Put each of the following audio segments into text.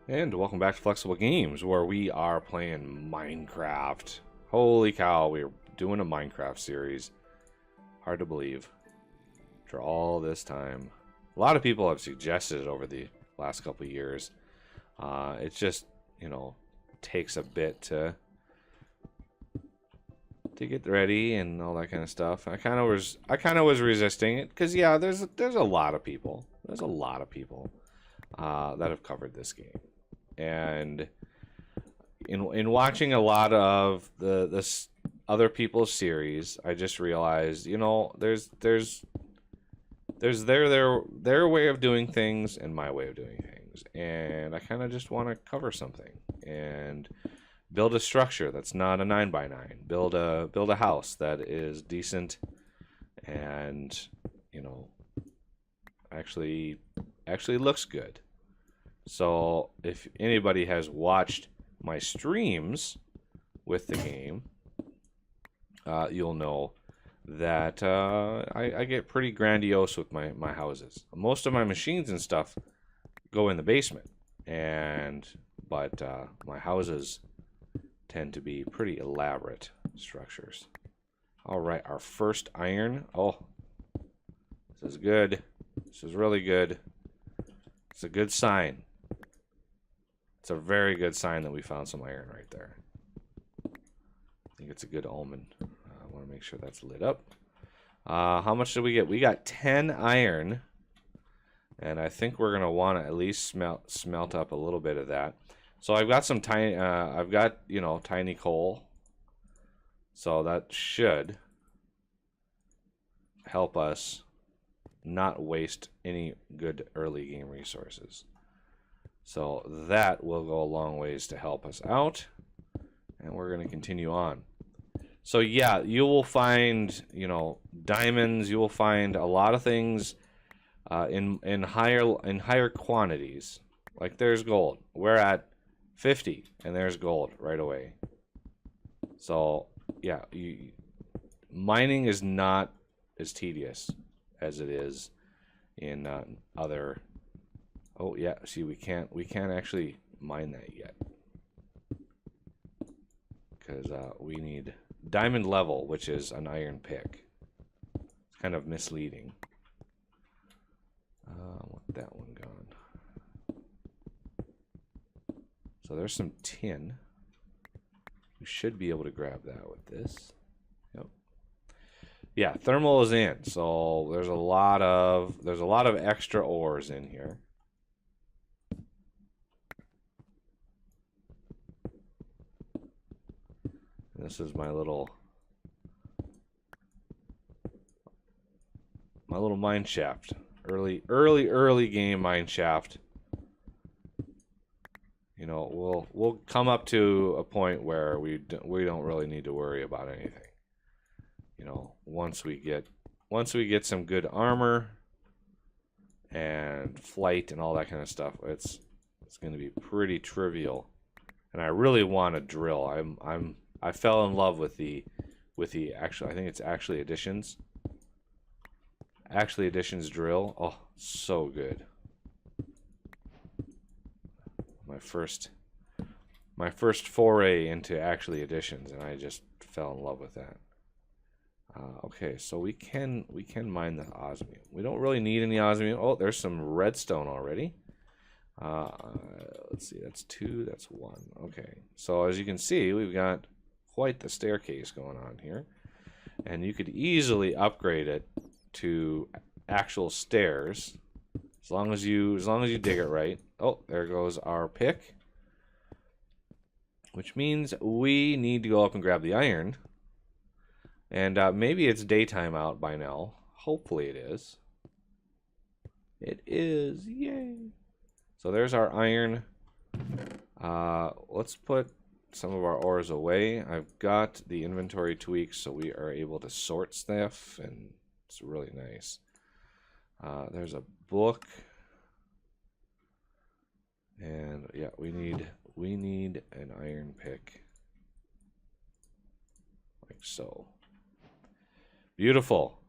And welcome back to Flexible Games, where we are playing Minecraft. Holy cow, we're doing a Minecraft series. Hard to believe. After all this time. A lot of people have suggested it over the last couple of years. It's just, you know, takes a bit to get ready and all that kind of stuff. I kind of was resisting it because yeah, there's a lot of people. There's a lot of people that have covered this game. And in watching a lot of this other people's series, I just realized, you know, there's their way of doing things and my way of doing things, and I kind of just want to cover something and build a structure that's not a 9x9. Build a house that is decent and, you know, actually looks good. So if anybody has watched my streams with the game, you'll know that I get pretty grandiose with my houses. Most of my machines and stuff go in the basement, but my houses tend to be pretty elaborate structures. All right, our first iron. Oh, this is good. This is really good. It's a good sign. It's a very good sign that we found some iron right there. I think it's a good omen. I want to make sure that's lit up. How much did we get? We got 10 iron. And I think we're going to want to at least smelt up a little bit of that. So I've got some tiny, you know, tiny coal. So that should help us not waste any good early game resources. So that will go a long ways to help us out. And we're going to continue on. So yeah, you will find, you know, diamonds. You will find a lot of things in higher quantities. Like there's gold. We're at 50, and there's gold right away. So yeah, mining is not as tedious as it is in other. Oh yeah, see, we can't actually mine that yet because we need diamond level, which is an iron pick. It's kind of misleading. I want that one gone. So there's some tin. We should be able to grab that with this. Yep. Yeah, thermal is in, so there's a lot of extra ores in here. This is my little mine shaft. Early game mine shaft. You know, we'll come up to a point where we don't really need to worry about anything. You know, once we get some good armor and flight and all that kind of stuff, it's going to be pretty trivial. And I really want to drill. I fell in love with the actual, I think it's Actually Editions. Actually Editions drill. Oh, so good. My first foray into Actually Editions, and I just fell in love with that. Okay, so we can mine the osmium. We don't really need any osmium. Oh, there's some redstone already. Let's see, that's 2, that's 1. Okay, so as you can see, we've got quite the staircase going on here, and you could easily upgrade it to actual stairs as long as you dig it right. Oh, there goes our pick, which means we need to go up and grab the iron. And maybe it's daytime out by now. Hopefully it is. It is, yay! So there's our iron. Let's put some of our ores away. I've got the inventory tweaks so we are able to sort stuff, and it's really nice. There's a book, and yeah, we need an iron pick, like so. Beautiful.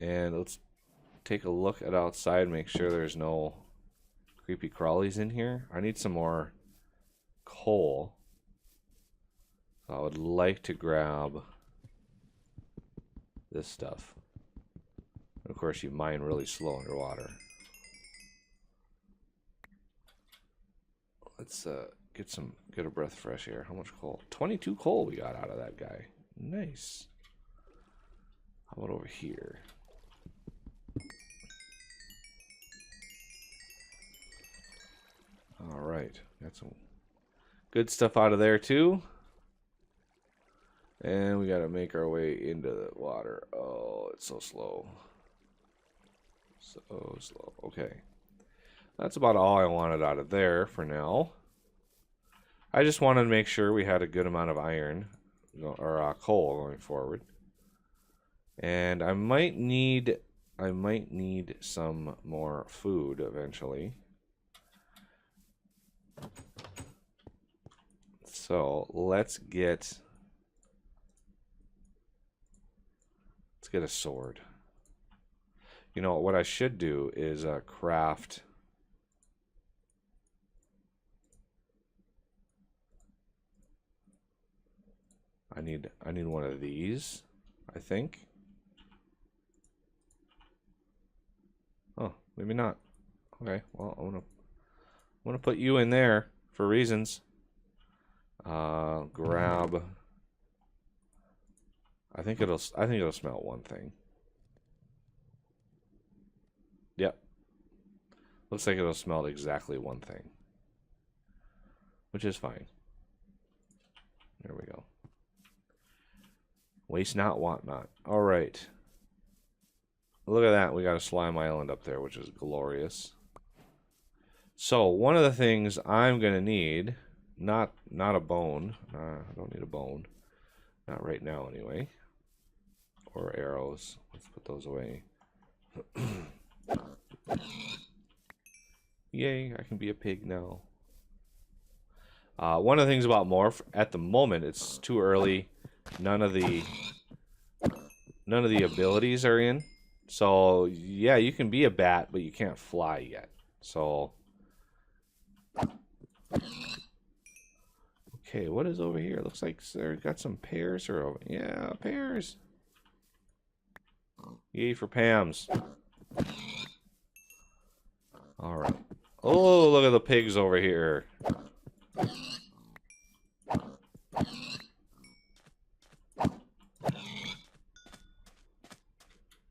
And let's take a look at outside, make sure there's no creepy crawlies in here. I need some more coal. So I would like to grab this stuff. And of course, you mine really slow underwater. Let's get a breath of fresh air. How much coal? 22 coal we got out of that guy. Nice. How about over here? All right, got some good stuff out of there too. And we got to make our way into the water. Oh, it's so slow. So slow. Okay. That's about all I wanted out of there for now. I just wanted to make sure we had a good amount of iron or coal going forward. And I might need some more food eventually. So let's get a sword. You know what I should do is craft. I need one of these, I think. Oh, maybe not. Okay, well, I'm gonna put you in there for reasons. Grab. I think it'll smelt one thing. Yep. Looks like it'll smelt exactly one thing, which is fine. There we go. Waste not, want not. All right. Look at that. We got a slime island up there, which is glorious. So one of the things I'm gonna need, not a bone. I don't need a bone. Not right now, anyway. Or arrows. Let's put those away. Yay! I can be a pig now. One of the things about morph at the moment, it's too early. None of the abilities are in. So yeah, you can be a bat, but you can't fly yet. So okay, what is over here? Looks like they got some pears or over. Yeah, pears. Yay for Pam's. All right. Oh, look at the pigs over here.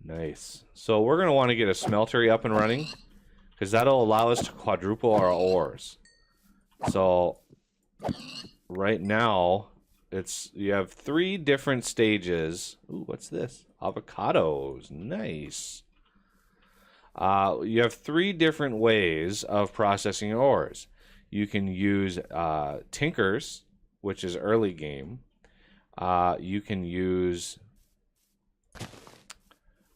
Nice. So we're going to want to get a smeltery up and running because that'll allow us to quadruple our ores. So right now you have 3 different stages. Ooh, what's this? Avocados. Nice. You have 3 different ways of processing ores. You can use tinkers, which is early game. You can use,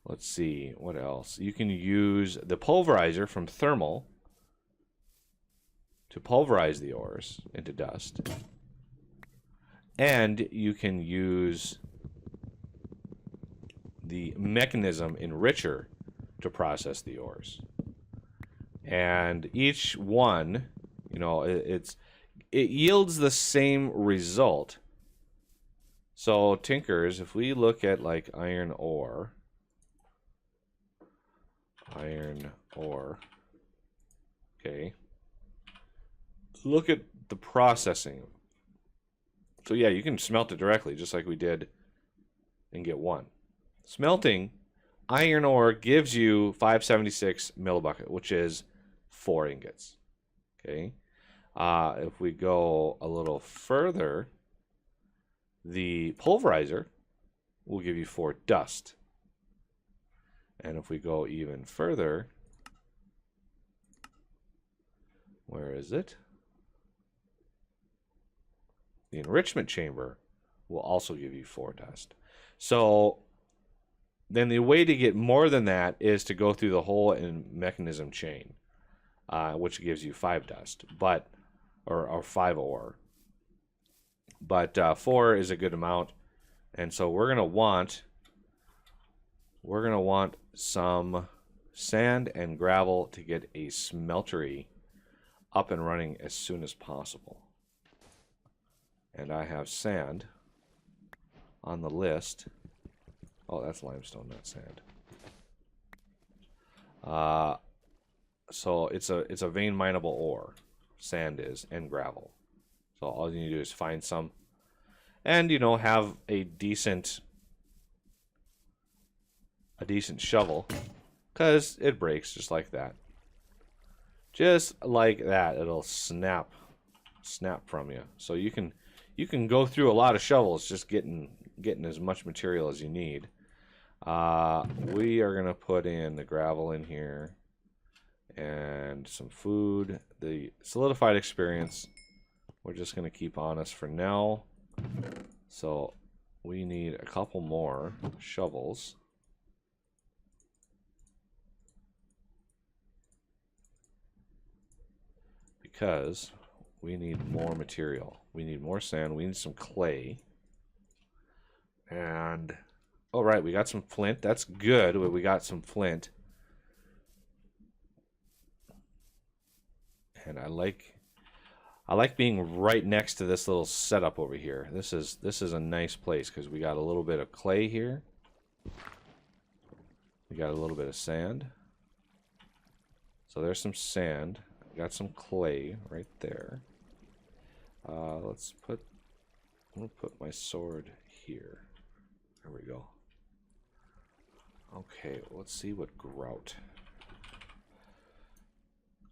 let's see, what else? You can use the pulverizer from thermal to pulverize the ores into dust. And you can use the mechanism enricher to process the ores. And each one, you know, it yields the same result. So tinkers, if we look at like iron ore, okay, look at the processing. So yeah, you can smelt it directly just like we did and get 1. Smelting iron ore gives you 576 millibucket, which is 4 ingots. Okay. If we go a little further, the pulverizer will give you 4 dust. And if we go even further, where is it? The enrichment chamber will also give you 4 dust. So then the way to get more than that is to go through the whole mechanism chain, which gives you 5 dust, but or 5 ore. But 4 is a good amount, and so we're gonna want some sand and gravel to get a smeltery up and running as soon as possible. And I have sand on the list. Oh, that's limestone, not sand. So it's a vein mineable ore. Sand is, and gravel. So all you need to do is find some, and you know, have a decent shovel, because it breaks just like that. Just like that, it'll snap from you. So you can go through a lot of shovels just getting as much material as you need. We are gonna put in the gravel in here and some food. The solidified experience we're just gonna keep on us for now. So we need a couple more shovels. Because we need more material. We need more sand. We need some clay. And, all right, we got some flint. That's good. We got some flint. And I like being right next to this little setup over here. This is a nice place because we got a little bit of clay here. We got a little bit of sand. So there's some sand. Got some clay right there. I'm gonna put my sword here. There we go. Okay, let's see what grout.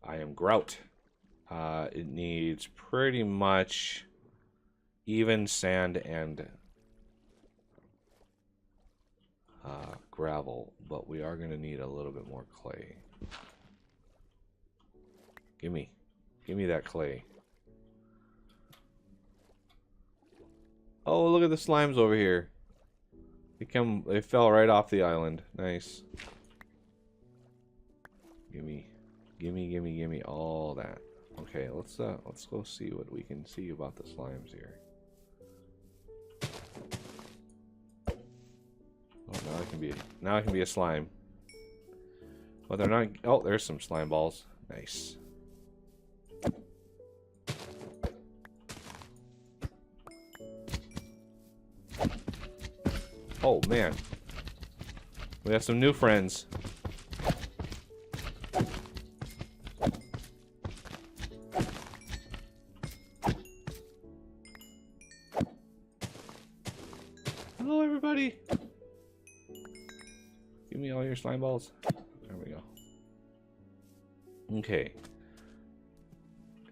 I am grout. It needs pretty much even sand and gravel, but we are gonna need a little bit more clay. Give me that clay. Oh, look at the slimes over here. They fell right off the island. Nice. Gimme all that. Okay, let's go see what we can see about the slimes here. Oh, now it can be a slime. Well, they're not. Oh, there's some slime balls. Nice. Oh man, we have some new friends. Hello everybody. Give me all your slime balls. There we go. Okay.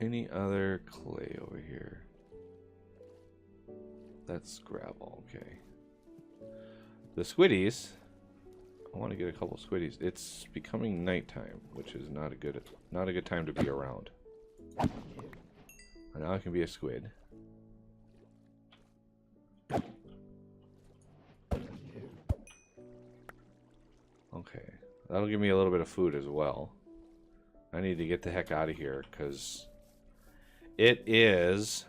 Any other clay over here? That's gravel, okay. The squiddies, I want to get a couple squiddies. It's becoming nighttime, which is not a good time to be around. And now I can be a squid. Okay, that'll give me a little bit of food as well. I need to get the heck out of here because it is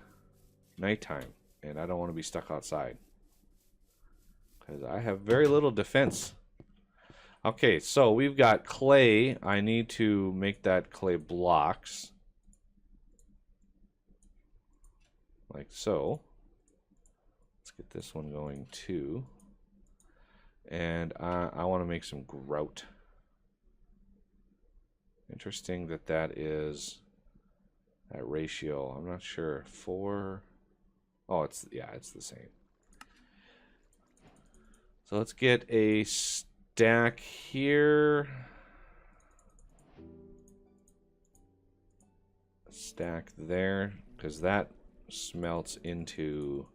nighttime and I don't want to be stuck outside. Because I have very little defense. Okay, so we've got clay. I need to make that clay blocks. Like so. Let's get this one going too. And I want to make some grout. Interesting that is that ratio. I'm not sure. 4. Oh, it's the same. So let's get a stack here. A stack there, because that smelts into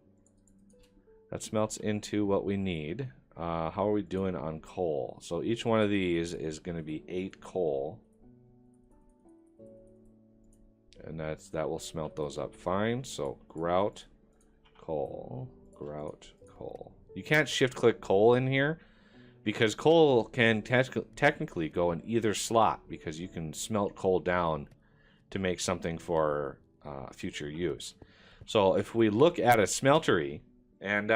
what we need. How are we doing on coal? So each one of these is going to be 8 coal. And that will smelt those up fine. So grout, coal, grout, coal. You can't shift click coal in here because coal can technically go in either slot because you can smelt coal down to make something for future use. So if we look at a smeltery, and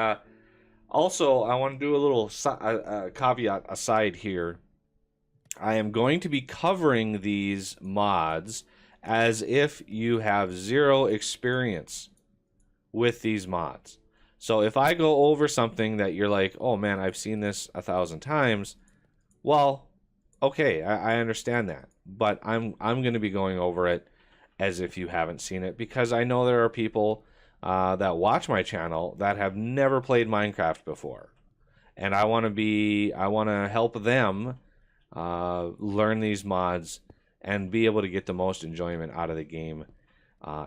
also I want to do a little caveat aside here. I am going to be covering these mods as if you have zero experience with these mods. So if I go over something that you're like, oh man, I've seen this 1,000 times, well, okay, I understand that. But I'm going to be going over it as if you haven't seen it, because I know there are people that watch my channel that have never played Minecraft before, and I want to help them learn these mods and be able to get the most enjoyment out of the game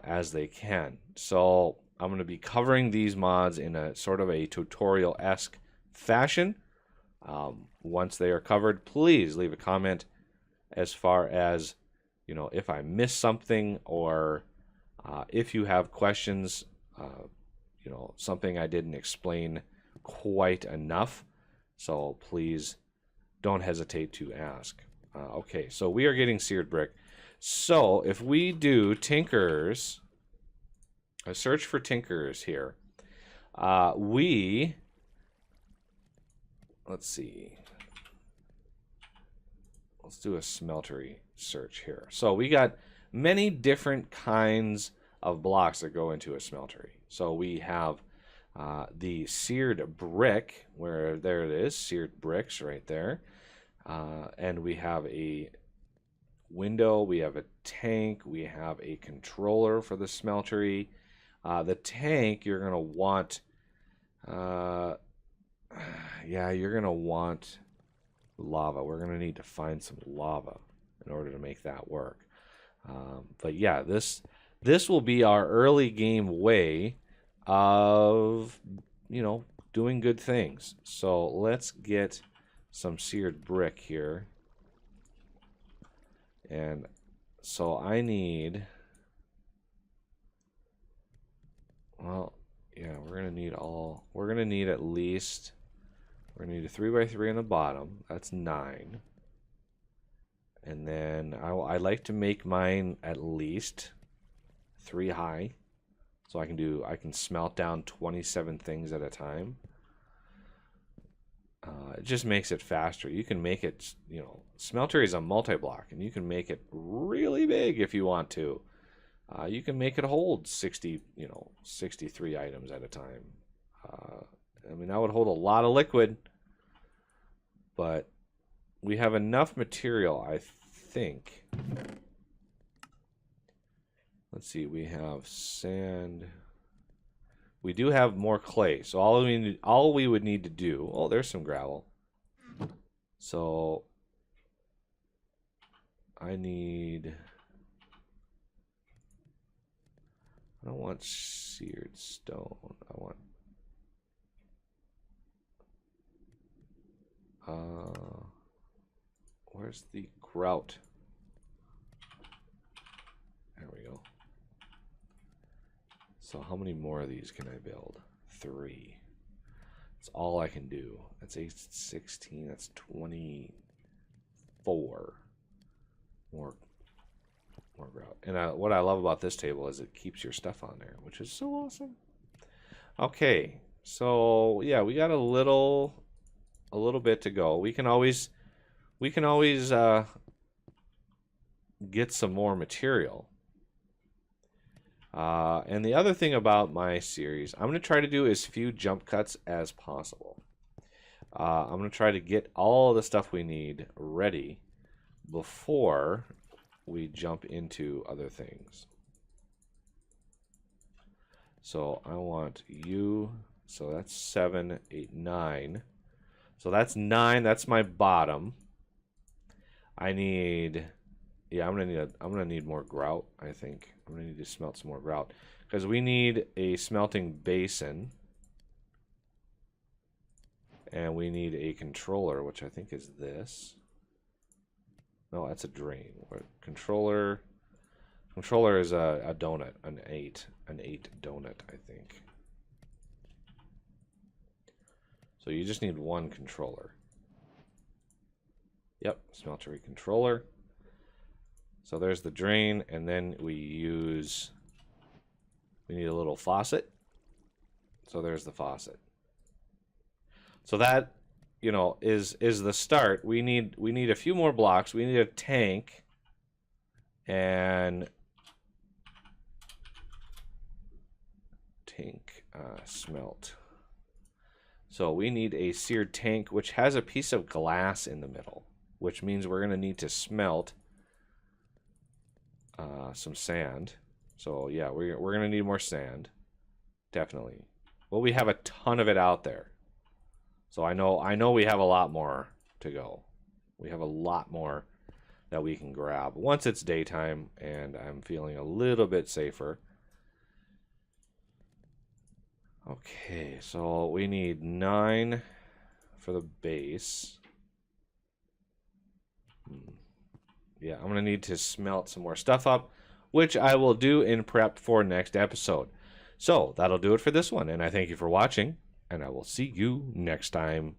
as they can. So I'm going to be covering these mods in a sort of a tutorial-esque fashion. Once they are covered, please leave a comment as far as, you know, if I missed something, or if you have questions, you know, something I didn't explain quite enough. So please don't hesitate to ask. Okay, so we are getting seared brick. So if we do Tinkers, a search for Tinkers here, let's see. Let's do a smeltery search here. So we got many different kinds of blocks that go into a smeltery. So we have the seared brick, where there it is, seared bricks right there. And we have a window, we have a tank, we have a controller for the smeltery. The tank, you're going to want, yeah, you're going to want lava. We're going to need to find some lava in order to make that work. But yeah, this will be our early game way of, you know, doing good things. So let's get some seared brick here. And so I need, well, yeah, we're going to need at least, we're going to need a 3x3 on the bottom. That's 9. And then I like to make mine at least 3 high, so I can smelt down 27 things at a time. It just makes it faster. You can make it, you know, smeltery is a multi-block, and you can make it really big if you want to. You can make it hold 60, you know, 63 items at a time. I mean, that would hold a lot of liquid, but we have enough material, I think. Let's see, we have sand. We do have more clay, so all we would need to do. Oh, there's some gravel. So I don't want seared stone. I want where's the grout? There we go. So how many more of these can I build? 3. That's all I can do. That's 8, 16. That's 24. More grout. And what I love about this table is it keeps your stuff on there, which is so awesome. Okay, so yeah, we got a little bit to go. We can always get some more material. And the other thing about my series, I'm going to try to do as few jump cuts as possible. I'm going to try to get all the stuff we need ready before we jump into other things. So I want you, so that's 7, 8, 9. So that's 9, that's my bottom. I need, yeah, I'm gonna need more grout, I think. I'm gonna need to smelt some more grout, because we need a smelting basin, and we need a controller, which I think is this. No, that's a drain. Controller is a donut, an 8 donut, I think. So you just need one controller. Yep, smeltery controller. So there's the drain, and then we need a little faucet. So there's the faucet. So that, you know, is the start. We need a few more blocks. We need a tank, and smelt. So we need a seared tank, which has a piece of glass in the middle, which means we're going to need to smelt some sand. So yeah, we're going to need more sand, definitely. Well, we have a ton of it out there. So I know we have a lot more to go. We have a lot more that we can grab once it's daytime and I'm feeling a little bit safer. Okay, so we need 9 for the base. Yeah, I'm going to need to smelt some more stuff up, which I will do in prep for next episode. So that'll do it for this one, and I thank you for watching, and I will see you next time.